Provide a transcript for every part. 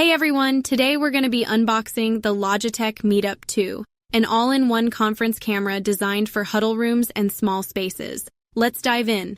Hey everyone, today we're going to be unboxing the Logitech Meetup 2, an all-in-one conference camera designed for huddle rooms and small spaces. Let's dive in.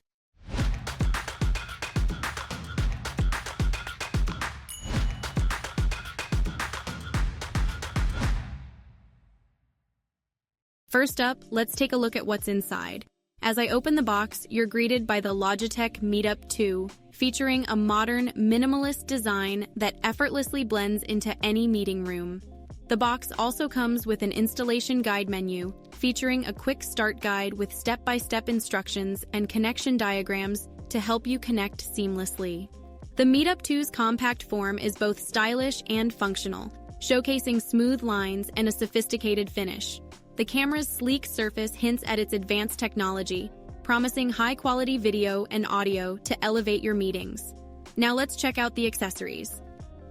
First up, let's take a look at what's inside. As I open the box, you're greeted by the Logitech Meetup 2, featuring a modern, minimalist design that effortlessly blends into any meeting room. The box also comes with an installation guide menu, featuring a quick start guide with step-by-step instructions and connection diagrams to help you connect seamlessly. The Meetup 2's compact form is both stylish and functional, showcasing smooth lines and a sophisticated finish. The camera's sleek surface hints at its advanced technology, promising high-quality video and audio to elevate your meetings. Now let's check out the accessories.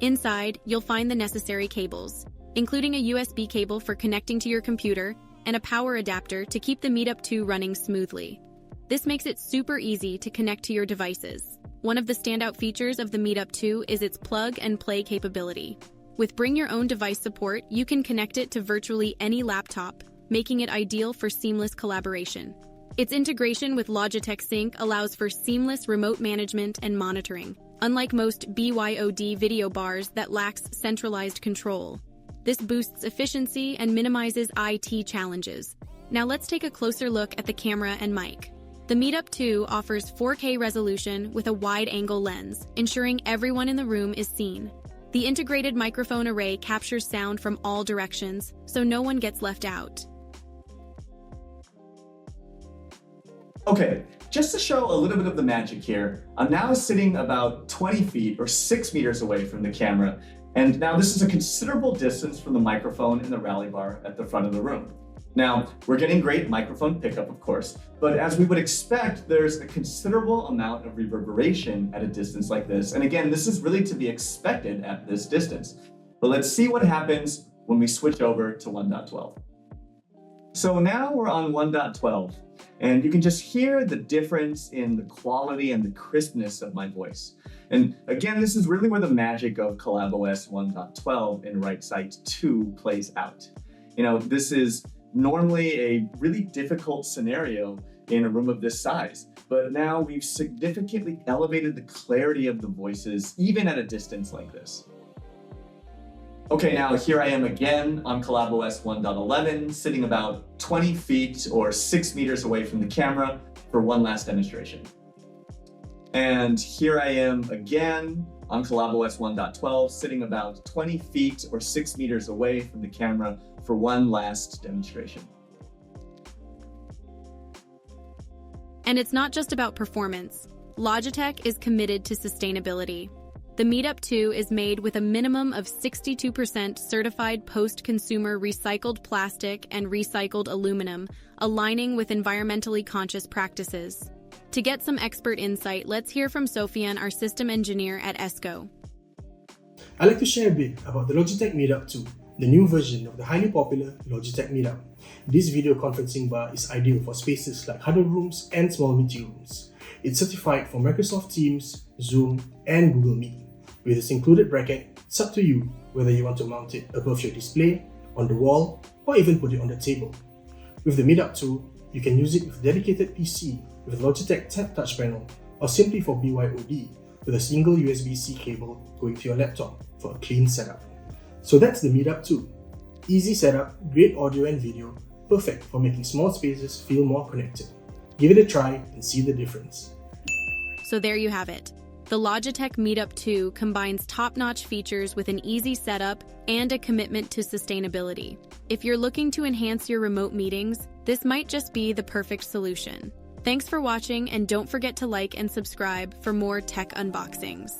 Inside, you'll find the necessary cables, including a USB cable for connecting to your computer and a power adapter to keep the Meetup 2 running smoothly. This makes it super easy to connect to your devices. One of the standout features of the Meetup 2 is its plug-and-play capability. With Bring Your Own Device support, you can connect it to virtually any laptop, making it ideal for seamless collaboration. Its integration with Logitech Sync allows for seamless remote management and monitoring, unlike most BYOD video bars that lacks centralized control. This boosts efficiency and minimizes IT challenges. Now let's take a closer look at the camera and mic. The Meetup 2 offers 4K resolution with a wide-angle lens, ensuring everyone in the room is seen. The integrated microphone array captures sound from all directions, so no one gets left out. Okay, just to show a little bit of the magic here, I'm now sitting about 20 feet or 6 meters away from the camera, and now this is a considerable distance from the microphone and the rally bar at the front of the room. Now, we're getting great microphone pickup, of course, but as we would expect, there's a considerable amount of reverberation at a distance like this, and again, this is really to be expected at this distance. But let's see what happens when we switch over to 1.12. So now we're on 1.12. And you can just hear the difference in the quality and the crispness of my voice. And again, this is really where the magic of ColabOS 1.12 and RightSight 2 plays out. You know, this is normally a really difficult scenario in a room of this size, but now we've significantly elevated the clarity of the voices, even at a distance like this. Okay, now here I am again on ColabOS 1.11, sitting about 20 feet or 6 meters away from the camera for one last demonstration. And here I am again on ColabOS 1.12, sitting about 20 feet or 6 meters away from the camera for one last demonstration. And it's not just about performance. Logitech is committed to sustainability. The Meetup 2 is made with a minimum of 62% certified post-consumer recycled plastic and recycled aluminum, aligning with environmentally conscious practices. To get some expert insight, let's hear from Sofyan, our system engineer at ESCO. I'd like to share a bit about the Logitech Meetup 2, the new version of the highly popular Logitech Meetup. This video conferencing bar is ideal for spaces like huddle rooms and small meeting rooms. It's certified for Microsoft Teams, Zoom, and Google Meet. With this included bracket, it's up to you whether you want to mount it above your display, on the wall, or even put it on the table. With the Meetup 2, you can use it with a dedicated PC with Logitech Tab Touch Panel, or simply for BYOD with a single USB-C cable going to your laptop for a clean setup. So that's the Meetup 2. Easy setup, great audio and video, perfect for making small spaces feel more connected. Give it a try and see the difference. So there you have it. The Logitech Meetup 2 combines top-notch features with an easy setup and a commitment to sustainability. If you're looking to enhance your remote meetings, this might just be the perfect solution. Thanks for watching, and don't forget to like and subscribe for more tech unboxings.